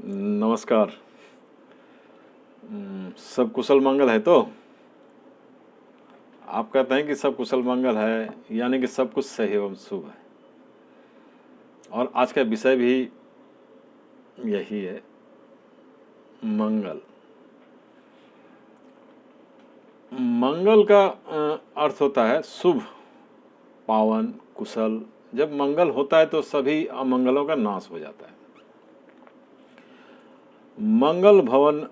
नमस्कार। सब कुशल मंगल है तो आप कहते हैं कि सब कुशल मंगल है, यानी कि सब कुछ सही एवं शुभ है। और आज का विषय भी यही है, मंगल। मंगल का अर्थ होता है शुभ, पावन, कुशल। जब मंगल होता है तो सभी अमंगलों का नाश हो जाता है। मंगल भवन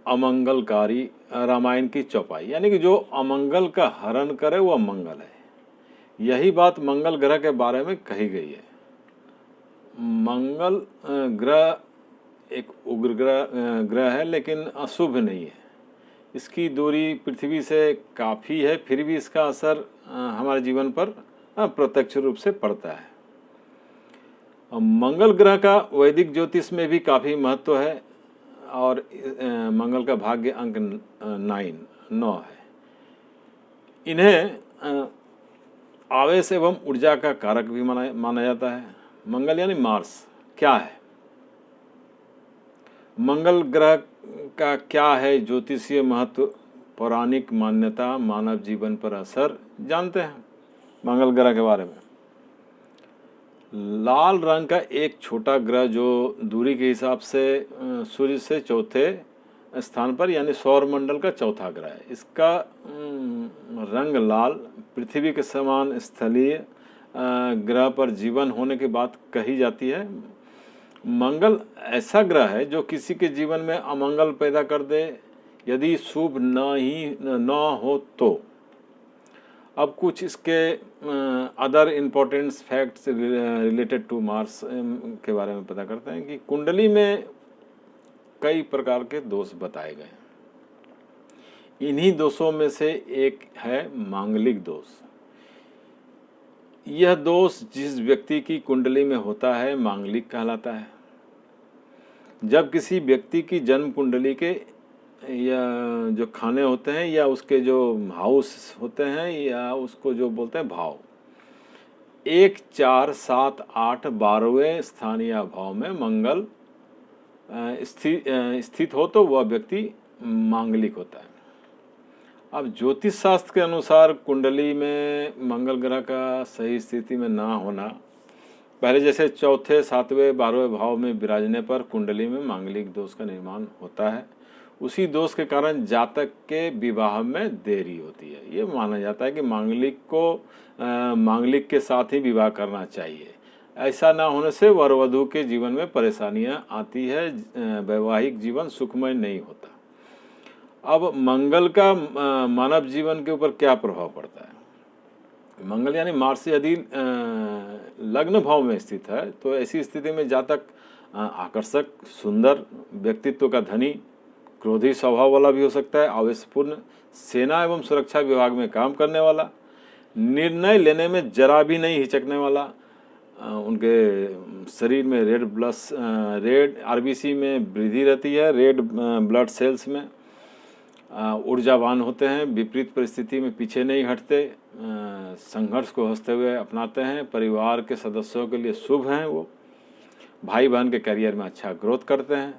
अमंगलकारी, रामायण की चौपाई, यानी कि जो अमंगल का हरण करे वह मंगल है। यही बात मंगल ग्रह के बारे में कही गई है। मंगल ग्रह एक उग्र ग्रह है, लेकिन अशुभ नहीं है। इसकी दूरी पृथ्वी से काफ़ी है, फिर भी इसका असर हमारे जीवन पर प्रत्यक्ष रूप से पड़ता है। मंगल ग्रह का वैदिक ज्योतिष में भी काफ़ी महत्व है और मंगल का भाग्य अंक 9 है। इन्हें आवेश एवं ऊर्जा का कारक भी माना जाता है। मंगल यानी मार्स क्या है? मंगल ग्रह का क्या है ज्योतिषीय महत्व, पौराणिक मान्यता, मानव जीवन पर असर, जानते हैं मंगल ग्रह के बारे में। लाल रंग का एक छोटा ग्रह जो दूरी के हिसाब से सूर्य से चौथे स्थान पर, यानी सौर मंडल का चौथा ग्रह है। इसका रंग लाल, पृथ्वी के समान स्थलीय ग्रह पर जीवन होने की बात कही जाती है। मंगल ऐसा ग्रह है जो किसी के जीवन में अमंगल पैदा कर दे यदि शुभ न हो तो। अब कुछ इसके other important facts related to Mars के बारे में पता करते हैं कि कुंडली में कई प्रकार के दोष बताए गए हैं। इन्हीं दोषों में से एक है मांगलिक दोष। यह दोष जिस व्यक्ति की कुंडली में होता है मांगलिक कहलाता है। जब किसी व्यक्ति की जन्म कुंडली के या जो खाने होते हैं या उसके जो हाउस होते हैं या उसको जो बोलते हैं भाव, 1, 4, 7, 8, 12वें स्थान या भाव में मंगल स्थित हो तो वह व्यक्ति मांगलिक होता है। अब ज्योतिष शास्त्र के अनुसार कुंडली में मंगल ग्रह का सही स्थिति में ना होना, पहले जैसे चौथे, 7वें, 12वें भाव में विराजने पर कुंडली में मांगलिक दोष का निर्माण होता है। उसी दोष के कारण जातक के विवाह में देरी होती है। ये माना जाता है कि मांगलिक को मांगलिक के साथ ही विवाह करना चाहिए। ऐसा ना होने से वर वधू के जीवन में परेशानियां आती है, वैवाहिक जीवन सुखमय नहीं होता। अब मंगल का मानव जीवन के ऊपर क्या प्रभाव पड़ता है? मंगल यानी मार्स यदि लग्न भाव में स्थित है तो ऐसी स्थिति में जातक आकर्षक, सुंदर, व्यक्तित्व का धनी, क्रोधी स्वभाव वाला भी हो सकता है, आवेशपूर्ण, सेना एवं सुरक्षा विभाग में काम करने वाला, निर्णय लेने में जरा भी नहीं हिचकने वाला, उनके शरीर में रेड आरबीसी में वृद्धि रहती है, रेड ब्लड सेल्स में, ऊर्जावान होते हैं, विपरीत परिस्थिति में पीछे नहीं हटते, संघर्ष को हंसते हुए अपनाते हैं, परिवार के सदस्यों के लिए शुभ हैं, वो भाई बहन के करियर में अच्छा ग्रोथ करते हैं।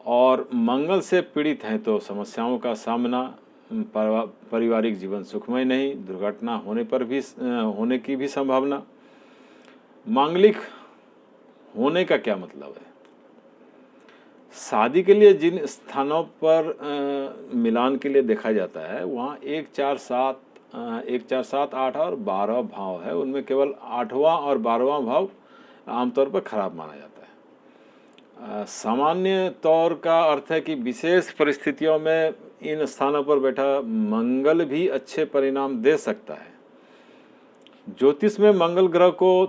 और मंगल से पीड़ित हैं तो समस्याओं का सामना, पारिवारिक जीवन सुखमय नहीं, दुर्घटना होने की भी संभावना। मांगलिक होने का क्या मतलब है? शादी के लिए जिन स्थानों पर मिलान के लिए देखा जाता है वहाँ 1, 4, 7, 8 और 12 भाव है। उनमें केवल 8वां और 12वां भाव आमतौर पर खराब माना जाता है। सामान्य तौर का अर्थ है कि विशेष परिस्थितियों में इन स्थानों पर बैठा मंगल भी अच्छे परिणाम दे सकता है। ज्योतिष में मंगल ग्रह को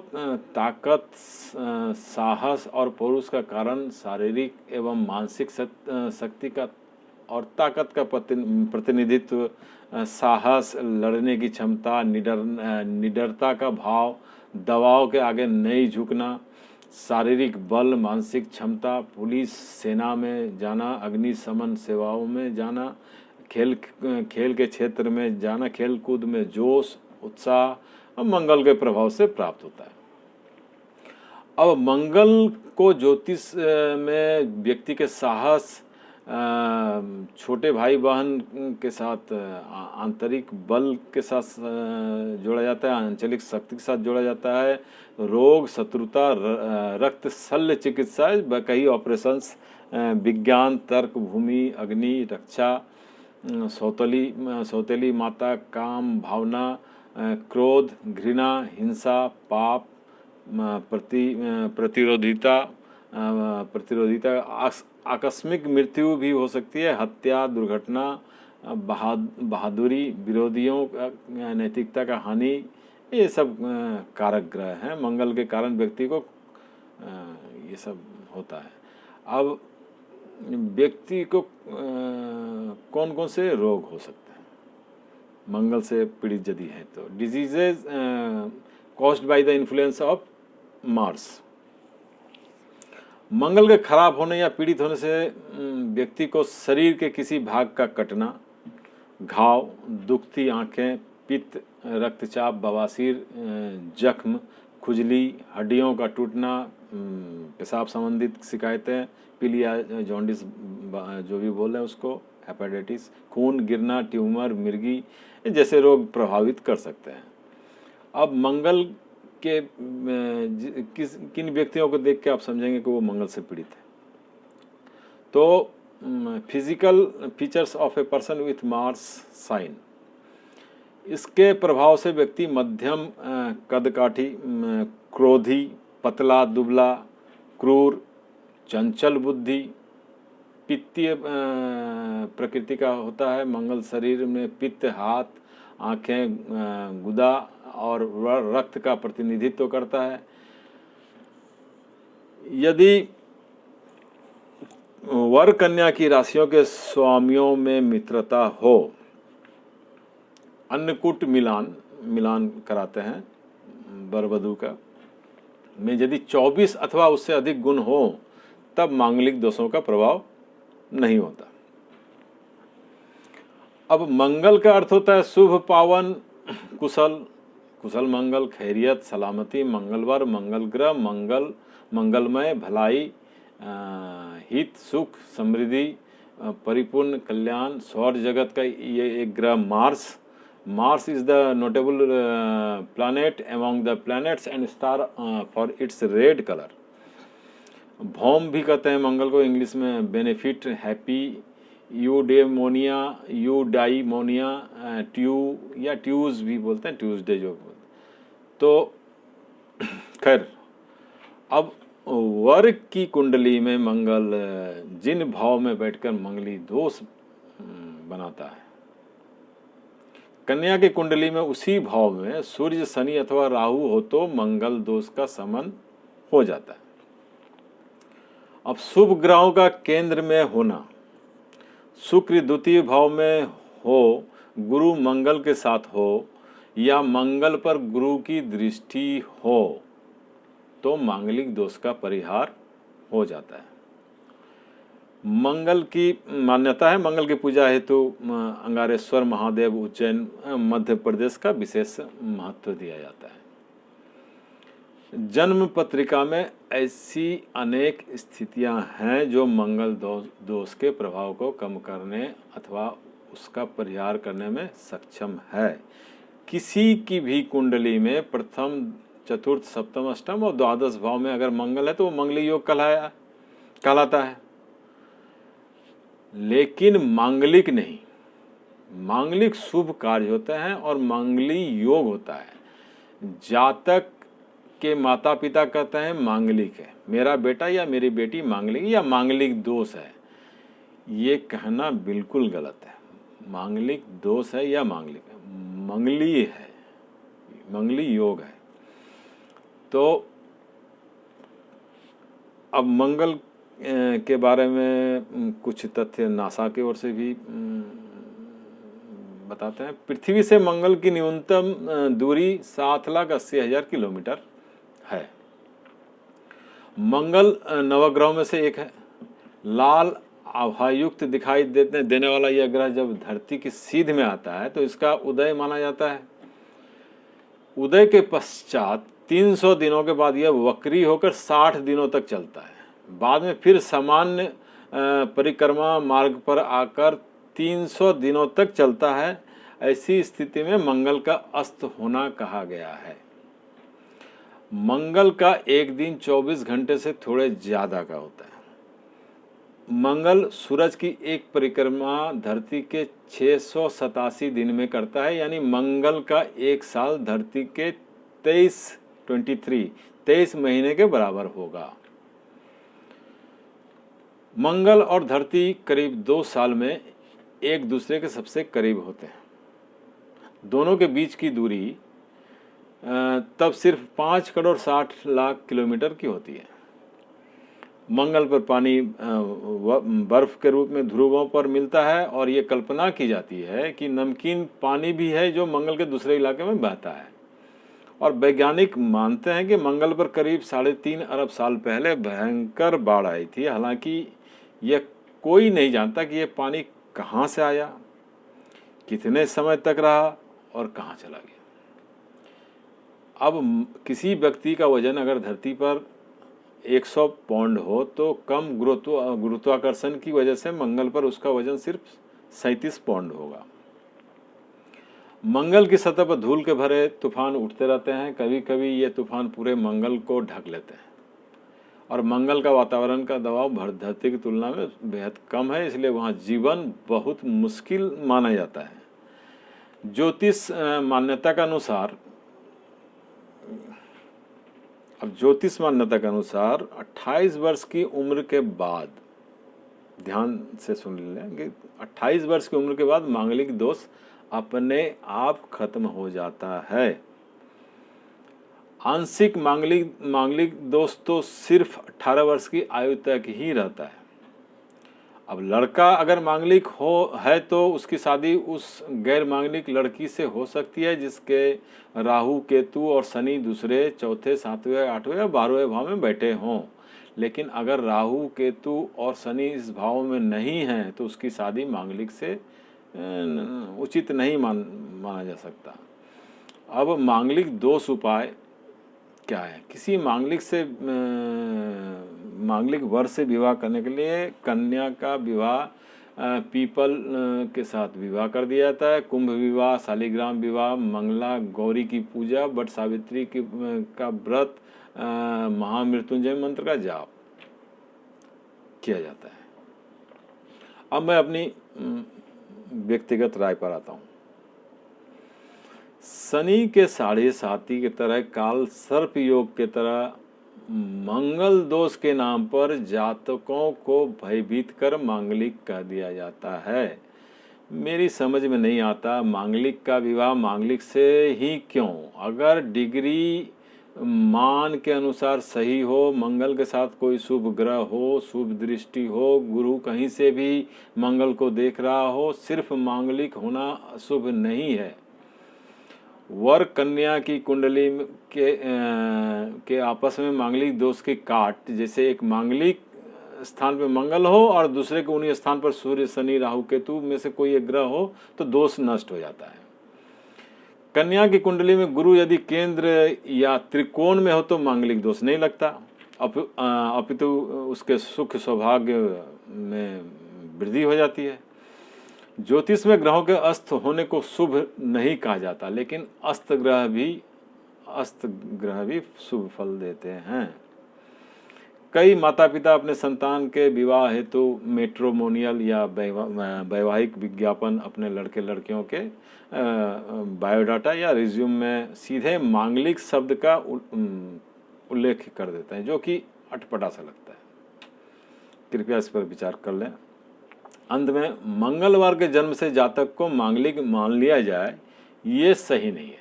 ताकत, साहस और पौरुष का कारण, शारीरिक एवं मानसिक शक्ति का और ताकत का प्रतिनिधित्व, साहस, लड़ने की क्षमता, निडरता का भाव, दबाव के आगे नहीं झुकना, शारीरिक बल, मानसिक क्षमता, पुलिस, सेना में जाना, अग्निशमन सेवाओं में जाना, खेल के क्षेत्र में जाना, खेल कूद में जोश, उत्साह मंगल के प्रभाव से प्राप्त होता है। अब मंगल को ज्योतिष में व्यक्ति के साहस, छोटे भाई बहन के साथ, आंतरिक बल के साथ जोड़ा जाता है, आंचलिक शक्ति के साथ जोड़ा जाता है, रोग, शत्रुता, रक्त शल्य चिकित्सा, कई ऑपरेशंस, विज्ञान, तर्क, भूमि, अग्नि, रक्षा, सौतेली माता, काम, भावना, क्रोध, घृणा, हिंसा, पाप, प्रतिरोधिता, आकस्मिक मृत्यु भी हो सकती है, हत्या, दुर्घटना, बहादुरी, विरोधियों नैतिकता का हानि, ये सब कारक ग्रह हैं। मंगल के कारण व्यक्ति को ये सब होता है। अब व्यक्ति को कौन कौन से रोग हो सकते हैं मंगल से पीड़ित यदि है तो? Diseases caused by the influence of Mars. मंगल के खराब होने या पीड़ित होने से व्यक्ति को शरीर के किसी भाग का कटना, घाव, दुखती आंखें, पित्त, रक्तचाप, बवासीर, जख्म, खुजली, हड्डियों का टूटना, पेशाब संबंधित शिकायतें, पीलिया, जॉन्डिस जो भी बोल रहे हैं उसको, हेपेटाइटिस, खून गिरना, ट्यूमर, मिर्गी जैसे रोग प्रभावित कर सकते हैं। अब मंगल के किन व्यक्तियों को देख के आप समझेंगे कि वो मंगल से पीड़ित है? तो physical features of a person with Mars sign, इसके प्रभाव से व्यक्ति मध्यम कदकाठी, क्रोधी, पतला, दुबला, क्रूर, चंचल बुद्धि, पित्तीय प्रकृति का होता है। मंगल शरीर में पित्त, हाथ, आंखें, गुदा और रक्त का प्रतिनिधित्व करता है। यदि वर कन्या की राशियों के स्वामियों में मित्रता हो, अन्नकूट मिलान कराते हैं वर वधू का, में यदि 24 अथवा उससे अधिक गुण हो तब मांगलिक दोषों का प्रभाव नहीं होता। अब मंगल का अर्थ होता है शुभ, पावन, कुशल मंगल, खैरियत, सलामती, मंगलवार, मंगल ग्रह, मंगलमय, भलाई, हित, सुख, समृद्धि, परिपूर्ण कल्याण, सौर जगत का ये एक ग्रह Mars is the notable planet among the planets and star for its red colour. भौम भी कहते हैं मंगल को इंग्लिश में, बेनिफिट, हैप्पी, यूडेमोनिया, यूडाइमोनिया, या ट्यूज भी बोलते हैं, ट्यूसडे जो बोलते हैं। तो खैर, अब वर्ग की कुंडली में मंगल जिन भाव में बैठकर मंगली दोष बनाता है, कन्या की कुंडली में उसी भाव में सूर्य, शनि अथवा राहु हो तो मंगल दोष का शमन हो जाता है। अब शुभ ग्रहों का केंद्र में होना, शुक्र द्वितीय भाव में हो, गुरु मंगल के साथ हो या मंगल पर गुरु की दृष्टि हो तो मांगलिक दोष का परिहार हो जाता है। मंगल की मान्यता है, मंगल की पूजा हेतु अंगारेश्वर महादेव उज्जैन मध्य प्रदेश का विशेष महत्व दिया जाता है। जन्म पत्रिका में ऐसी अनेक स्थितियां हैं जो मंगल दोष के प्रभाव को कम करने अथवा उसका परिहार करने में सक्षम है। किसी की भी कुंडली में प्रथम, चतुर्थ, सप्तम, अष्टम और द्वादश भाव में अगर मंगल है तो वो मंगली योग कहलाता है। लेकिन मांगलिक नहीं, मांगलिक शुभ कार्य होते हैं और मांगली योग होता है। जातक के माता पिता कहते हैं मांगलिक है, मेरा बेटा या मेरी बेटी मांगलिक या मांगलिक दोष है, ये कहना बिल्कुल गलत है। मांगलिक दोष है या मांगलिक है, मंगली है, मंगली योग है। तो अब मंगल के बारे में कुछ तथ्य नासा की ओर से भी बताते हैं। पृथ्वी से मंगल की न्यूनतम दूरी 7,80,000 किलोमीटर है। मंगल नवग्रहों में से एक है। लाल आभायुक्त दिखाई देने वाला यह ग्रह जब धरती की सीध में आता है तो इसका उदय माना जाता है। उदय के पश्चात 300 दिनों के बाद यह वक्री होकर 60 दिनों तक चलता है। बाद में फिर सामान्य परिक्रमा मार्ग पर आकर 300 दिनों तक चलता है। ऐसी स्थिति में मंगल का अस्त होना कहा गया है। मंगल का एक दिन 24 घंटे से थोड़े ज्यादा का होता है। मंगल सूरज की एक परिक्रमा धरती के 687 दिन में करता है, यानी मंगल का एक साल धरती के 23 महीने के बराबर होगा। मंगल और धरती करीब 2 साल में एक दूसरे के सबसे करीब होते हैं। दोनों के बीच की दूरी तब सिर्फ 5 करोड़ 60 लाख किलोमीटर की होती है। मंगल पर पानी बर्फ के रूप में ध्रुवों पर मिलता है और ये कल्पना की जाती है कि नमकीन पानी भी है जो मंगल के दूसरे इलाके में बहता है। और वैज्ञानिक मानते हैं कि मंगल पर करीब 3.5 अरब साल पहले भयंकर बाढ़ आई थी। हालांकि यह कोई नहीं जानता कि यह पानी कहाँ से आया, कितने समय तक रहा और कहाँ चला गया। अब किसी व्यक्ति का वजन अगर धरती पर 100 पाउंड हो तो कम गुरुत्वाकर्षण की वजह से मंगल पर उसका वजन सिर्फ 37 पाउंड होगा। मंगल की सतह पर धूल के भरे तूफान उठते रहते हैं। कभी कभी ये तूफान पूरे मंगल को ढक लेते हैं और मंगल का वातावरण का दबाव धरती की तुलना में बेहद कम है, इसलिए वहाँ जीवन बहुत मुश्किल माना जाता है। ज्योतिष मान्यता के अनुसार 28 वर्ष की उम्र के बाद, ध्यान से सुन लें कि 28 वर्ष की उम्र के बाद मांगलिक दोष अपने आप खत्म हो जाता है। आंशिक मांगलिक दोष तो सिर्फ 18 वर्ष की आयु तक ही रहता है। अब लड़का अगर मांगलिक है तो उसकी शादी उस गैर मांगलिक लड़की से हो सकती है जिसके राहु, केतु और शनि दूसरे, चौथे, 7वें, 8वें या 12वें भाव में बैठे हों। लेकिन अगर राहु, केतु और शनि इस भाव में नहीं हैं तो उसकी शादी मांगलिक से उचित नहीं माना जा सकता। अब मांगलिक दोष उपाय क्या है? किसी मांगलिक वर से विवाह करने के लिए कन्या का विवाह पीपल के साथ विवाह कर दिया जाता है। कुंभ विवाह, शालिग्राम विवाह, मंगला गौरी की पूजा, बट सावित्री का व्रत, महामृत्युंजय मंत्र का जाप किया जाता है। अब मैं अपनी व्यक्तिगत राय पर आता हूँ। शनि के 7.5 की तरह, काल सर्प योग के तरह मंगल दोष के नाम पर जातकों को भयभीत कर मांगलिक कह दिया जाता है। मेरी समझ में नहीं आता मांगलिक का विवाह मांगलिक से ही क्यों? अगर डिग्री मान के अनुसार सही हो, मंगल के साथ कोई शुभ ग्रह हो, शुभ दृष्टि हो, गुरु कहीं से भी मंगल को देख रहा हो, सिर्फ मांगलिक होना शुभ नहीं है। वर कन्या की कुंडली के आपस में मांगलिक दोष की काट, जैसे एक मांगलिक स्थान पर मंगल हो और दूसरे के उन्हीं स्थान पर सूर्य, शनि, राहु, केतु में से कोई एक ग्रह हो तो दोष नष्ट हो जाता है। कन्या की कुंडली में गुरु यदि केंद्र या त्रिकोण में हो तो मांगलिक दोष नहीं लगता, अपितु उसके सुख सौभाग्य में वृद्धि हो जाती है। ज्योतिष में ग्रहों के अस्त होने को शुभ नहीं कहा जाता, लेकिन अस्त ग्रह भी शुभ फल देते हैं। कई माता पिता अपने संतान के विवाह हेतु मैट्रिमोनियल या वैवाहिक विज्ञापन अपने लड़के लड़कियों के बायोडाटा या रिज्यूम में सीधे मांगलिक शब्द का उल्लेख कर देते हैं, जो कि अटपटा सा लगता है। कृपया इस पर विचार कर लें। अंत में, मंगलवार के जन्म से जातक को मांगलिक मान लिया जाए, ये सही नहीं है।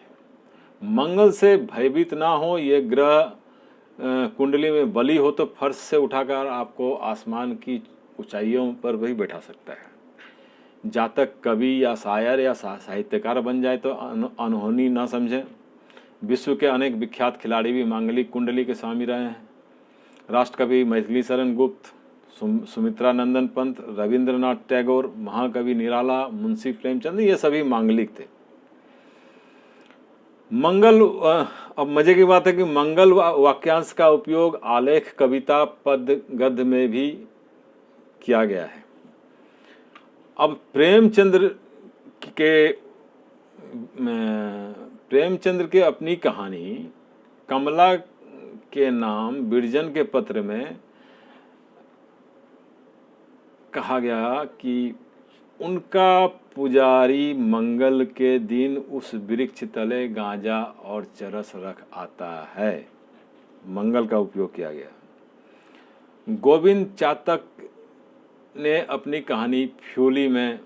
मंगल से भयभीत ना हो। ये ग्रह कुंडली में बली हो तो फर्श से उठाकर आपको आसमान की ऊंचाइयों पर भी बैठा सकता है। जातक कवि या शायर या साहित्यकार बन जाए तो अनहोनी ना समझें। विश्व के अनेक विख्यात खिलाड़ी भी मांगलिक कुंडली के स्वामी रहे हैं। राष्ट्रकवि मैथिली शरण गुप्त, सुमित्रा नंदन पंत, रविंद्रनाथ टैगोर, महाकवि निराला, मुंशी प्रेमचंद, ये सभी मांगलिक थे। मंगल अब मजे की बात है कि मंगल वाक्यांश का उपयोग आलेख, कविता, पद, गद्य में भी किया गया है। अब प्रेमचंद्र के अपनी कहानी कमला के नाम बिरजन के पत्र में कहा गया कि उनका पुजारी मंगल के दिन उस वृक्ष तले गांजा और चरस रख आता है। मंगल का उपयोग किया गया। गोविंद चातक ने अपनी कहानी फ्यूली में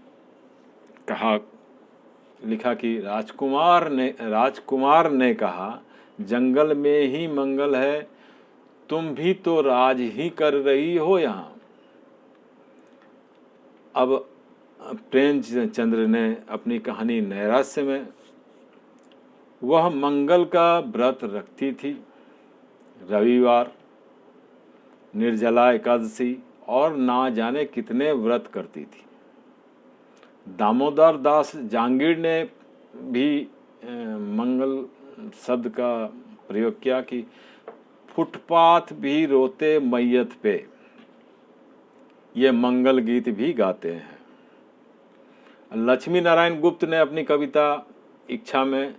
लिखा कि राजकुमार ने कहा, जंगल में ही मंगल है, तुम भी तो राज ही कर रही हो यहाँ। अब प्रेमचंद्र ने अपनी कहानी नैराश्य में, वह मंगल का व्रत रखती थी, रविवार, निर्जला एकादशी और ना जाने कितने व्रत करती थी। दामोदर दास जांगीर ने भी मंगल शब्द का प्रयोग किया कि फुटपाथ भी रोते मैयत पे, ये मंगल गीत भी गाते हैं। लक्ष्मी नारायण गुप्त ने अपनी कविता इच्छा में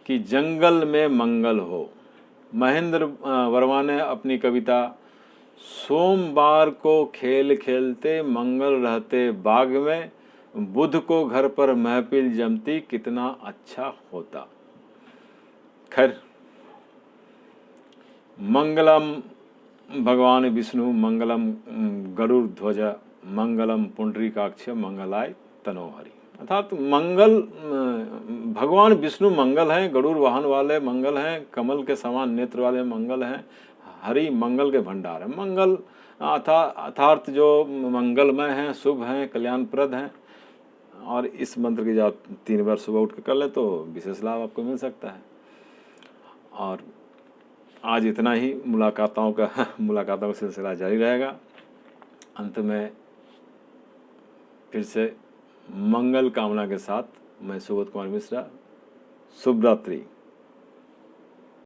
कि जंगल में मंगल हो। महेंद्र वर्मा ने अपनी कविता सोमवार को खेल खेलते मंगल रहते बाग में, बुध को घर पर महफिल जमती कितना अच्छा होता। खैर, मंगलम भगवान विष्णु, मंगलम गरुड़ ध्वज, मंगलम पुंडरीकाक्ष, मंगलाय तनोहरि। अर्थात मंगल, भगवान विष्णु मंगल हैं, गरुड़ वाहन वाले मंगल हैं, कमल के समान नेत्र वाले मंगल हैं, हरि मंगल के भंडार है। मंगल अर्थात जो मंगलमय हैं, शुभ हैं, कल्याणप्रद हैं। और इस मंत्र की जब आप 3 बार सुबह उठ कर कर ले तो विशेष लाभ आपको मिल सकता है। और आज इतना ही, मुलाकातों का सिलसिला जारी रहेगा। अंत में फिर से मंगल कामना के साथ मैं सुबोध कुमार मिश्रा, शुभ रात्रि।